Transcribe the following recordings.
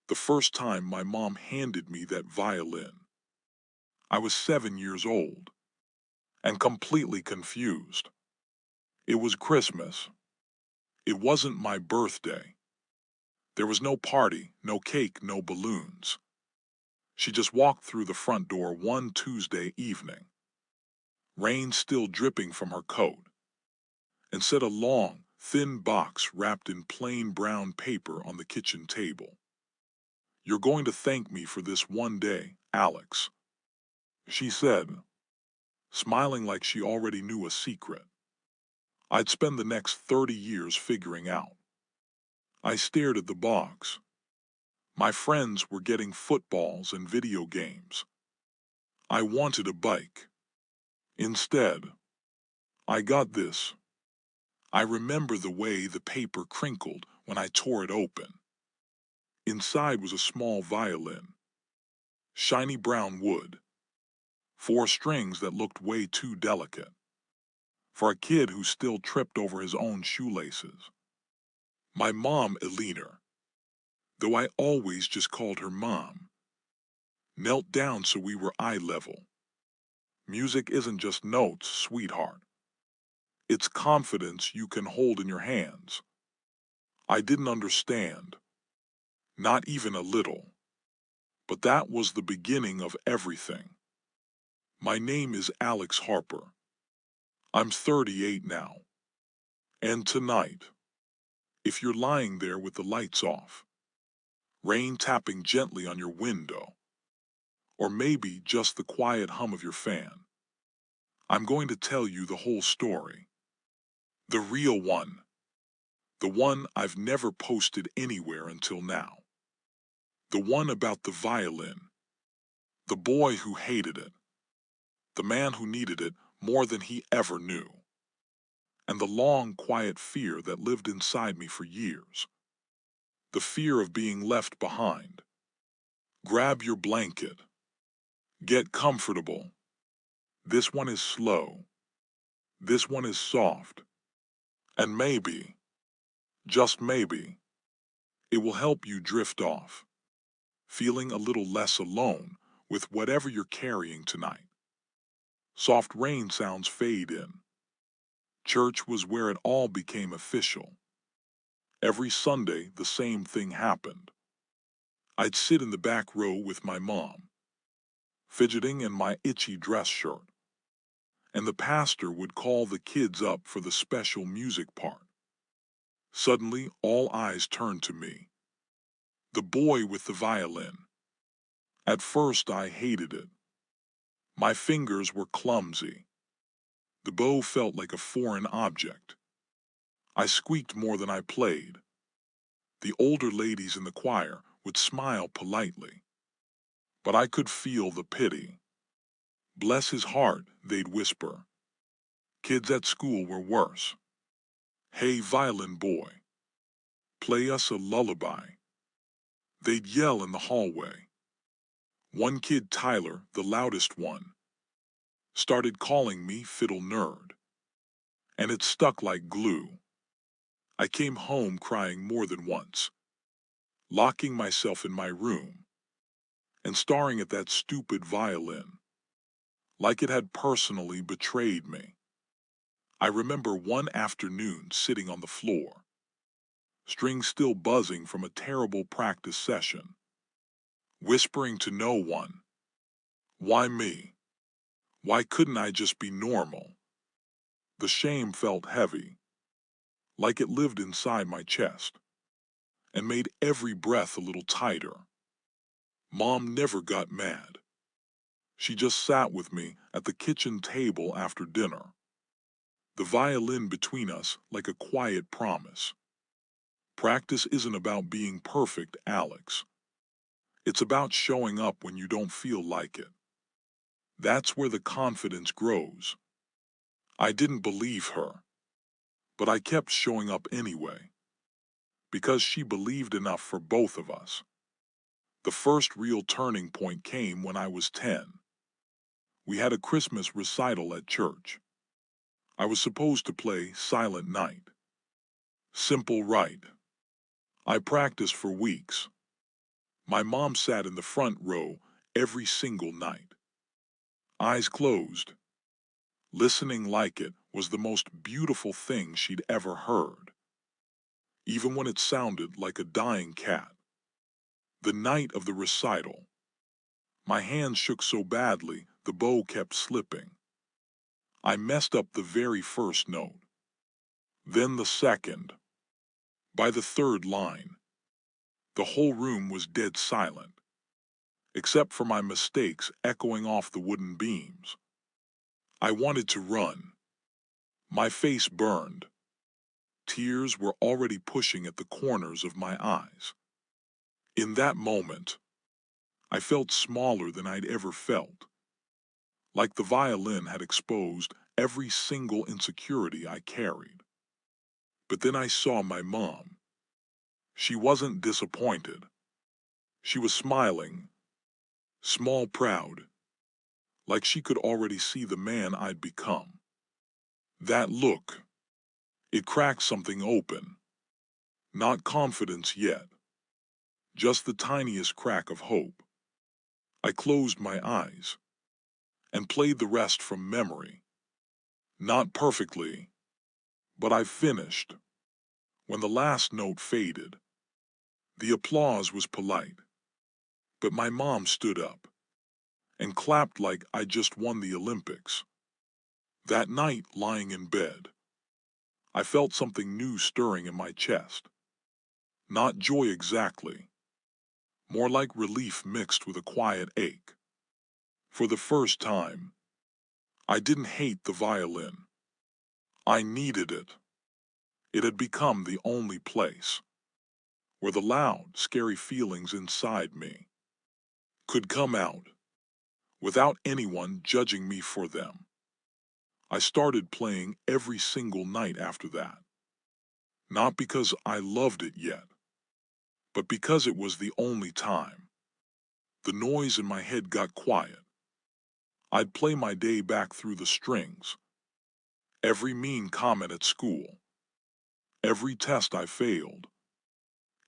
The first time my mom handed me that violin. I was 7 years old and completely confused. It was Christmas. It wasn't my birthday. There was no party, no cake, no balloons. She just walked through the front door one Tuesday evening, rain still dripping from her coat, and set a long, thin box wrapped in plain brown paper on the kitchen table. "You're going to thank me for this one day, Alex," she said, smiling like she already knew a secret I'd spend the next 30 years figuring out. I stared at the box. My friends were getting footballs and video games. I wanted a bike. Instead, I got this. I remember the way the paper crinkled when I tore it open. Inside was a small violin, shiny brown wood, 4 strings that looked way too delicate for a kid who still tripped over his own shoelaces. My mom, Elena, though I always just called her Mom, knelt down so we were eye level. Music isn't just notes, sweetheart. It's confidence you can hold in your hands. I didn't understand, not even a little, but that was the beginning of everything. My name is Alex Harper. I'm 38 now. And tonight, if you're lying there with the lights off, rain tapping gently on your window, or maybe just the quiet hum of your fan, I'm going to tell you the whole story. The real one. The one I've never posted anywhere until now. The one about the violin. The boy who hated it. The man who needed it more than he ever knew. And the long, quiet fear that lived inside me for years. The fear of being left behind. Grab your blanket. Get comfortable. This one is slow. This one is soft. And maybe, just maybe, it will help you drift off, feeling a little less alone with whatever you're carrying tonight. Soft rain sounds fade in. Church was where it all became official. Every Sunday, the same thing happened. I'd sit in the back row with my mom, fidgeting in my itchy dress shirt, and the pastor would call the kids up for the special music part. Suddenly, all eyes turned to me. The boy with the violin. At first, I hated it. My fingers were clumsy. The bow felt like a foreign object. I squeaked more than I played. The older ladies in the choir would smile politely, but I could feel the pity. "Bless his heart," they'd whisper. Kids at school were worse. "Hey, violin boy, play us a lullaby." They'd yell in the hallway. One kid, Tyler, the loudest one, started calling me fiddle nerd, and it stuck like glue. I came home crying more than once, locking myself in my room, and staring at that stupid violin, like it had personally betrayed me. I remember one afternoon sitting on the floor, strings still buzzing from a terrible practice session, whispering to no one, "Why me? Why couldn't I just be normal?" The shame felt heavy, like it lived inside my chest, and made every breath a little tighter. Mom never got mad. She just sat with me at the kitchen table after dinner, the violin between us like a quiet promise. Practice isn't about being perfect, Alex. It's about showing up when you don't feel like it. That's where the confidence grows. I didn't believe her, but I kept showing up anyway, because she believed enough for both of us. The first real turning point came when I was 10. We had a Christmas recital at church. I was supposed to play Silent Night. Simple right. I practiced for weeks. My mom sat in the front row every single night, eyes closed, listening like it was the most beautiful thing she'd ever heard, even when it sounded like a dying cat. The night of the recital, my hands shook so badly the bow kept slipping. I messed up the very first note, then the second. By the third line, the whole room was dead silent, except for my mistakes echoing off the wooden beams. I wanted to run. My face burned. Tears were already pushing at the corners of my eyes. In that moment, I felt smaller than I'd ever felt, like the violin had exposed every single insecurity I carried. But then I saw my mom. She wasn't disappointed. She was smiling, small, proud, like she could already see the man I'd become. That look, it cracked something open. Not confidence yet, just the tiniest crack of hope. I closed my eyes and played the rest from memory. Not perfectly, but I finished. When the last note faded, the applause was polite, but my mom stood up and clapped like I just won the Olympics. That night, lying in bed, I felt something new stirring in my chest. Not joy exactly, more like relief mixed with a quiet ache. For the first time, I didn't hate the violin. I needed it. It had become the only place where the loud, scary feelings inside me could come out without anyone judging me for them. I started playing every single night after that, not because I loved it yet, but because it was the only time. The noise in my head got quiet. I'd play my day back through the strings, every mean comment at school, every test I failed,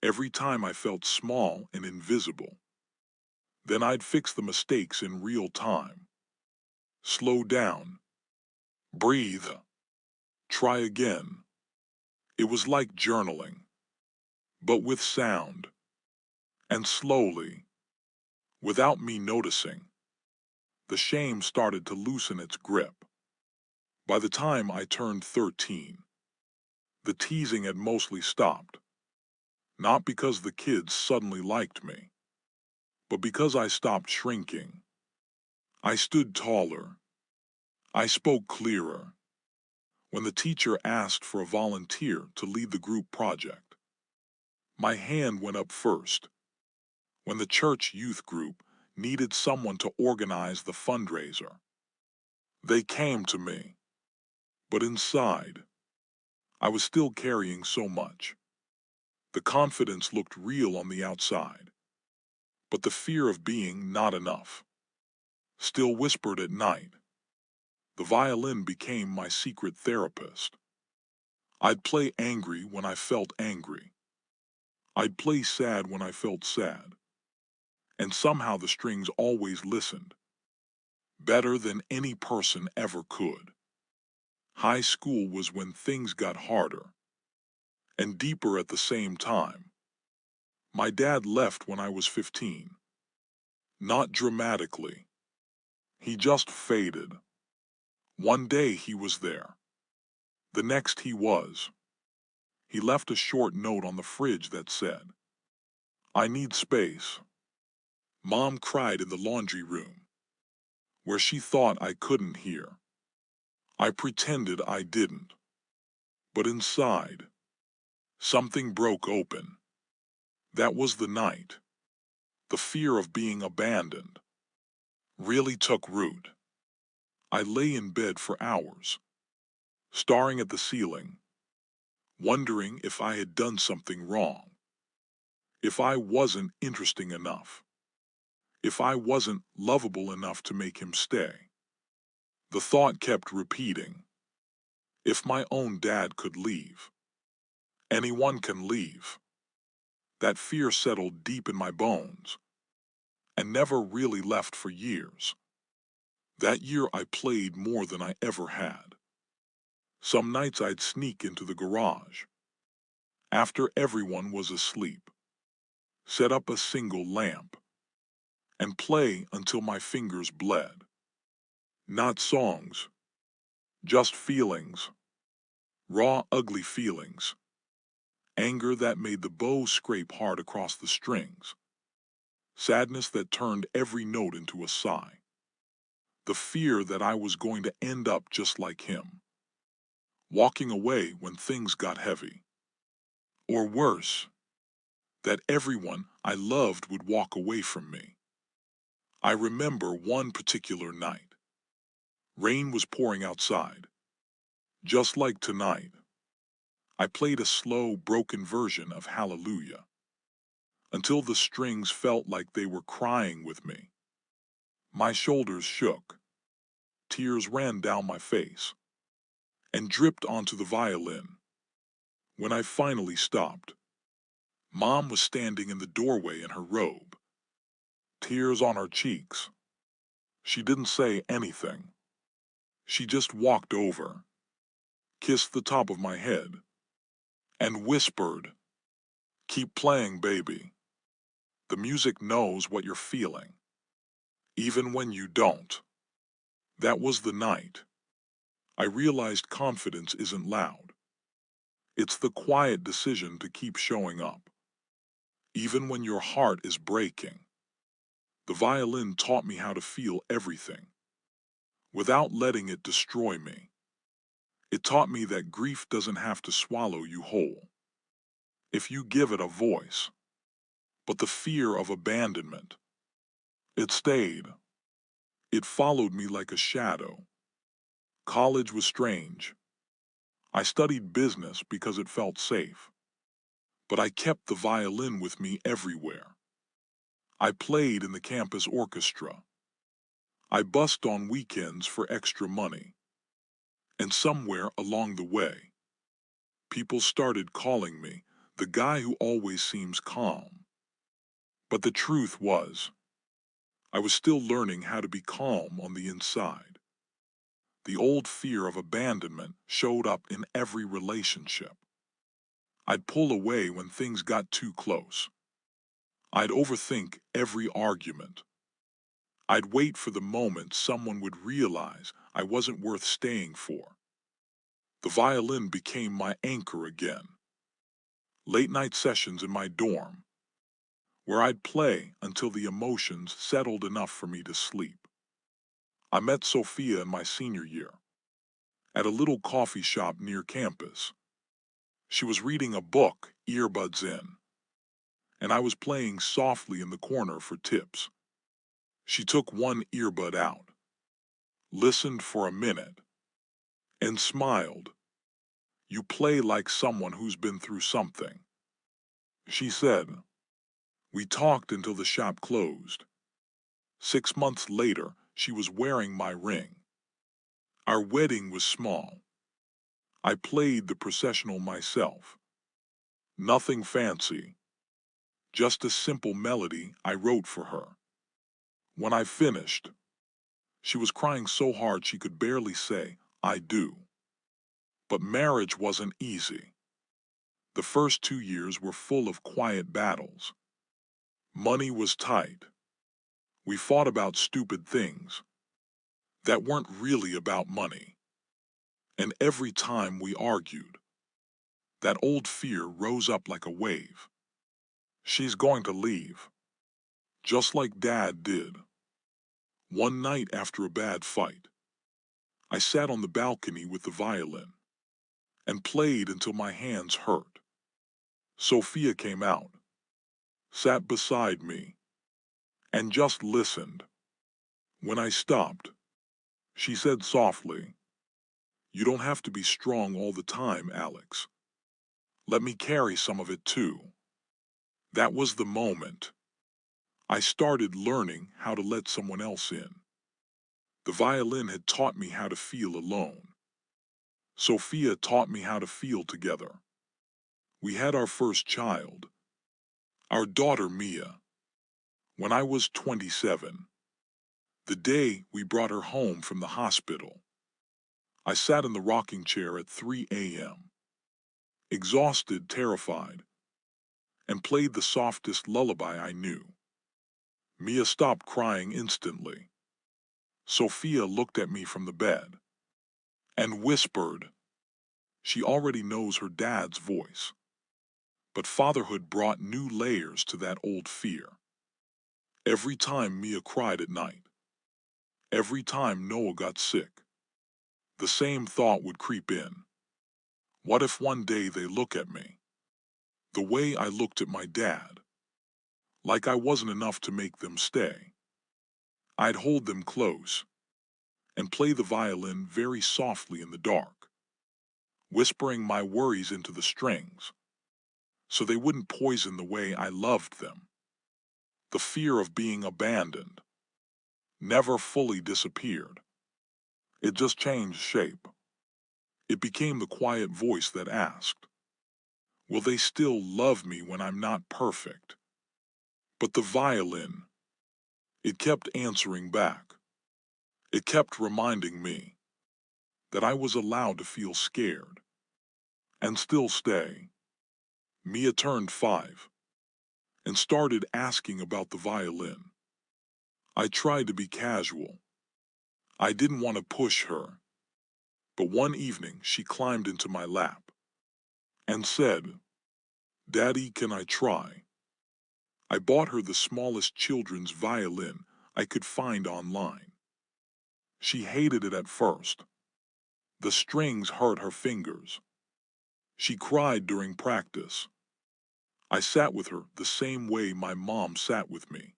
every time I felt small and invisible. Then I'd fix the mistakes in real time. Slow down, breathe, try again. It was like journaling, but with sound. And slowly, without me noticing, the shame started to loosen its grip. By the time I turned 13, the teasing had mostly stopped. Not because the kids suddenly liked me, but because I stopped shrinking. I stood taller. I spoke clearer. When the teacher asked for a volunteer to lead the group project, my hand went up first. When the church youth group needed someone to organize the fundraiser, they came to me. But inside, I was still carrying so much. The confidence looked real on the outside, but the fear of being not enough still whispered at night. The violin became my secret therapist. I'd play angry when I felt angry. I'd play sad when I felt sad. And somehow the strings always listened, better than any person ever could. High school was when things got harder and deeper at the same time. My dad left when I was 15. Not dramatically. He just faded. One day he was there. The next he was. He left a short note on the fridge that said, "I need space." Mom cried in the laundry room, where she thought I couldn't hear. I pretended I didn't. But inside, something broke open. That was the night. The fear of being abandoned really took root. I lay in bed for hours, staring at the ceiling, wondering if I had done something wrong, if I wasn't interesting enough, if I wasn't lovable enough to make him stay. The thought kept repeating, if my own dad could leave, anyone can leave. That fear settled deep in my bones and never really left for years. That year I played more than I ever had. Some nights I'd sneak into the garage after everyone was asleep, set up a single lamp, and play until my fingers bled. Not songs, just feelings, raw, ugly feelings. Anger that made the bow scrape hard across the strings. Sadness that turned every note into a sigh. The fear that I was going to end up just like him, walking away when things got heavy. Or worse, that everyone I loved would walk away from me. I remember one particular night. Rain was pouring outside, just like tonight. I played a slow, broken version of Hallelujah until the strings felt like they were crying with me. My shoulders shook, tears ran down my face, and dripped onto the violin. When I finally stopped, Mom was standing in the doorway in her robe, tears on her cheeks. She didn't say anything. She just walked over, kissed the top of my head, and whispered, "Keep playing, baby. The music knows what you're feeling, even when you don't." That was the night I realized confidence isn't loud. It's the quiet decision to keep showing up, even when your heart is breaking. The violin taught me how to feel everything, without letting it destroy me. It taught me that grief doesn't have to swallow you whole, if you give it a voice. But the fear of abandonment, it stayed. It followed me like a shadow. College was strange. I studied business because it felt safe, but I kept the violin with me everywhere. I played in the campus orchestra. I busked on weekends for extra money. And somewhere along the way, people started calling me the guy who always seems calm. But the truth was, I was still learning how to be calm on the inside. The old fear of abandonment showed up in every relationship. I'd pull away when things got too close. I'd overthink every argument. I'd wait for the moment someone would realize I wasn't worth staying for. The violin became my anchor again. Late night sessions in my dorm, where I'd play until the emotions settled enough for me to sleep. I met Sophia in my senior year, at a little coffee shop near campus. She was reading a book, earbuds in, and I was playing softly in the corner for tips. She took one earbud out, listened for a minute, and smiled. "You play like someone who's been through something," she said. We talked until the shop closed. 6 months later, she was wearing my ring. Our wedding was small. I played the processional myself. Nothing fancy, just a simple melody I wrote for her. When I finished, she was crying so hard she could barely say, "I do." But marriage wasn't easy. The first 2 years were full of quiet battles. Money was tight. We fought about stupid things that weren't really about money. And every time we argued, that old fear rose up like a wave. She's going to leave, just like Dad did. One night after a bad fight, I sat on the balcony with the violin and played until my hands hurt. Sophia came out, sat beside me, and just listened. When I stopped, she said softly, "You don't have to be strong all the time, Alex. Let me carry some of it too." That was the moment I started learning how to let someone else in. The violin had taught me how to feel alone. Sophia taught me how to feel together. We had our first child, Our daughter Mia, when I was 27, the day we brought her home from the hospital, I sat in the rocking chair at 3 a.m., exhausted, terrified, and played the softest lullaby I knew. Mia stopped crying instantly. Sophia looked at me from the bed and whispered. She already knows her dad's voice, but fatherhood brought new layers to that old fear. Every time Mia cried at night, every time Noah got sick, the same thought would creep in. What if one day they look at me the way I looked at my dad, like I wasn't enough to make them stay? I'd hold them close and play the violin very softly in the dark, whispering my worries into the strings so they wouldn't poison the way I loved them. The fear of being abandoned never fully disappeared. It just changed shape. It became the quiet voice that asked, will they still love me when I'm not perfect? But the violin, it kept answering back. It kept reminding me that I was allowed to feel scared and still stay. Mia turned 5 and started asking about the violin. I tried to be casual. I didn't want to push her. But one evening she climbed into my lap and said, Daddy, can I try? I bought her the smallest children's violin I could find online. She hated it at first. The strings hurt her fingers. She cried during practice. I sat with her the same way my mom sat with me.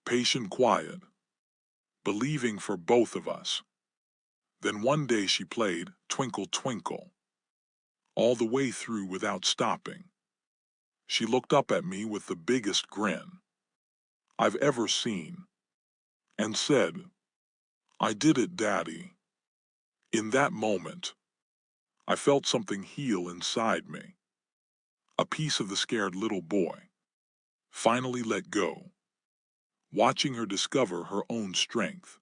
Patient, quiet, believing for both of us. Then one day she played Twinkle Twinkle all the way through without stopping. She looked up at me with the biggest grin I've ever seen and said, I did it, Daddy. In that moment, I felt something heal inside me. A piece of the scared little boy finally let go, watching her discover her own strength.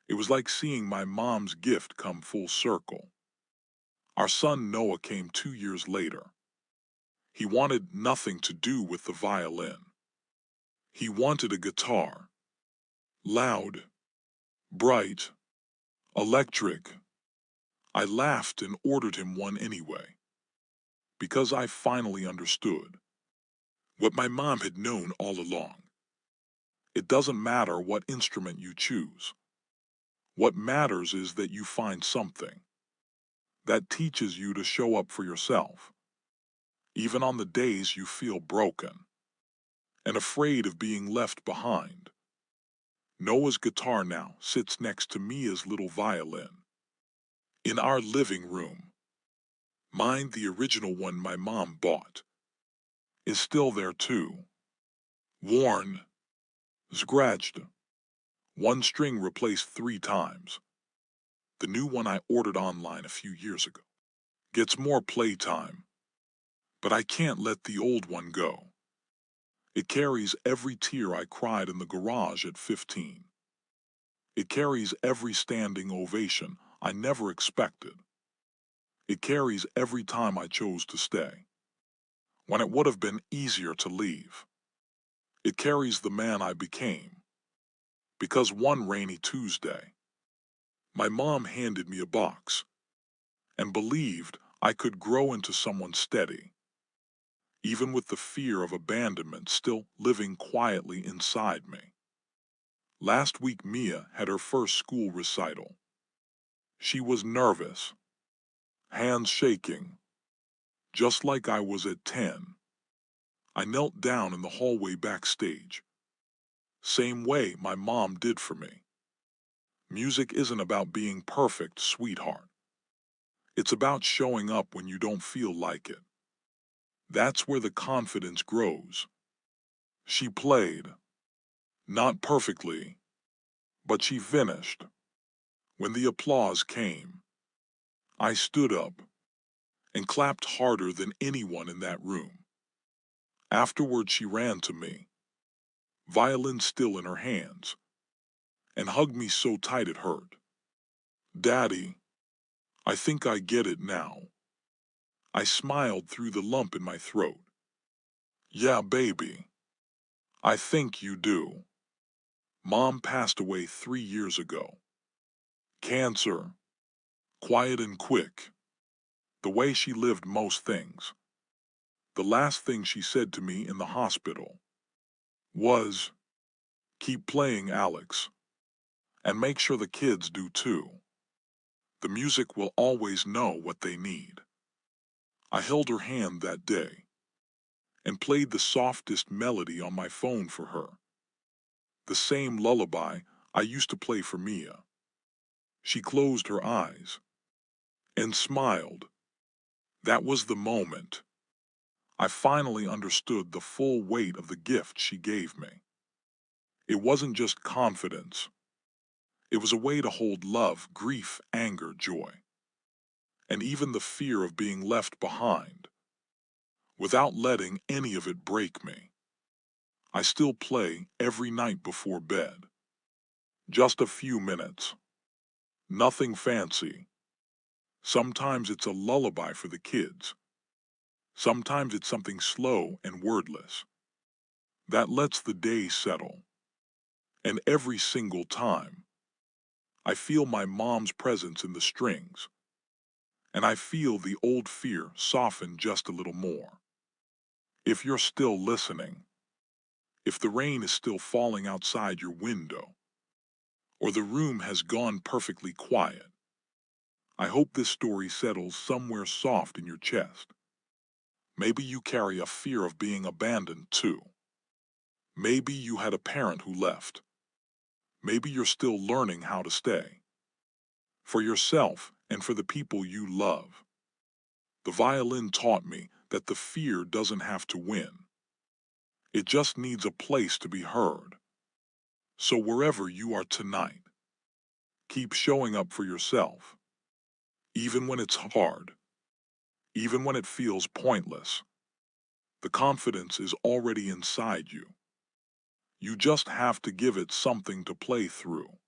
It was like seeing my mom's gift come full circle. Our son Noah came 2 years later. He wanted nothing to do with the violin. He wanted a guitar, loud, bright, electric. I laughed and ordered him one anyway, because I finally understood what my mom had known all along. It doesn't matter what instrument you choose. What matters is that you find something that teaches you to show up for yourself, even on the days you feel broken and afraid of being left behind. Noah's guitar now sits next to Mia's little violin in our living room. Mine, the original one my mom bought, is still there too. Worn, scratched, one string replaced 3 times. The new one I ordered online a few years ago gets more playtime, but I can't let the old one go. It carries every tear I cried in the garage at 15. It carries every standing ovation I never expected. It carries every time I chose to stay, when it would have been easier to leave. It carries the man I became, because one rainy Tuesday, my mom handed me a box and believed I could grow into someone steady, even with the fear of abandonment still living quietly inside me. Last week Mia had her first school recital. She was nervous, hands shaking, just like I was at 10. I knelt down in the hallway backstage, same way my mom did for me. Music isn't about being perfect, sweetheart. It's about showing up when you don't feel like it. That's where the confidence grows. She played, not perfectly, but she finished. When the applause came, I stood up and clapped harder than anyone in that room. Afterward, she ran to me, violin still in her hands, and hugged me so tight it hurt. "Daddy, I think I get it now." I smiled through the lump in my throat. "Yeah, baby, I think you do." Mom passed away 3 years ago. Cancer, quiet and quick, the way she lived most things. The last thing she said to me in the hospital was, "Keep playing, Alex, and make sure the kids do too. The music will always know what they need." I held her hand that day and played the softest melody on my phone for her, the same lullaby I used to play for Mia. She closed her eyes and smiled. That was the moment I finally understood the full weight of the gift she gave me. It wasn't just confidence. It was a way to hold love, grief, anger, joy, and even the fear of being left behind, without letting any of it break me. I still play every night before bed. Just a few minutes. Nothing fancy. Sometimes it's a lullaby for the kids. Sometimes it's something slow and wordless that lets the day settle. And every single time, I feel my mom's presence in the strings, and I feel the old fear soften just a little more. If you're still listening, if the rain is still falling outside your window, or the room has gone perfectly quiet, I hope this story settles somewhere soft in your chest. Maybe you carry a fear of being abandoned too. Maybe you had a parent who left. Maybe you're still learning how to stay. For yourself and for the people you love. The violin taught me that the fear doesn't have to win. It just needs a place to be heard. So wherever you are tonight, keep showing up for yourself. Even when it's hard, even when it feels pointless, the confidence is already inside you. You just have to give it something to play through.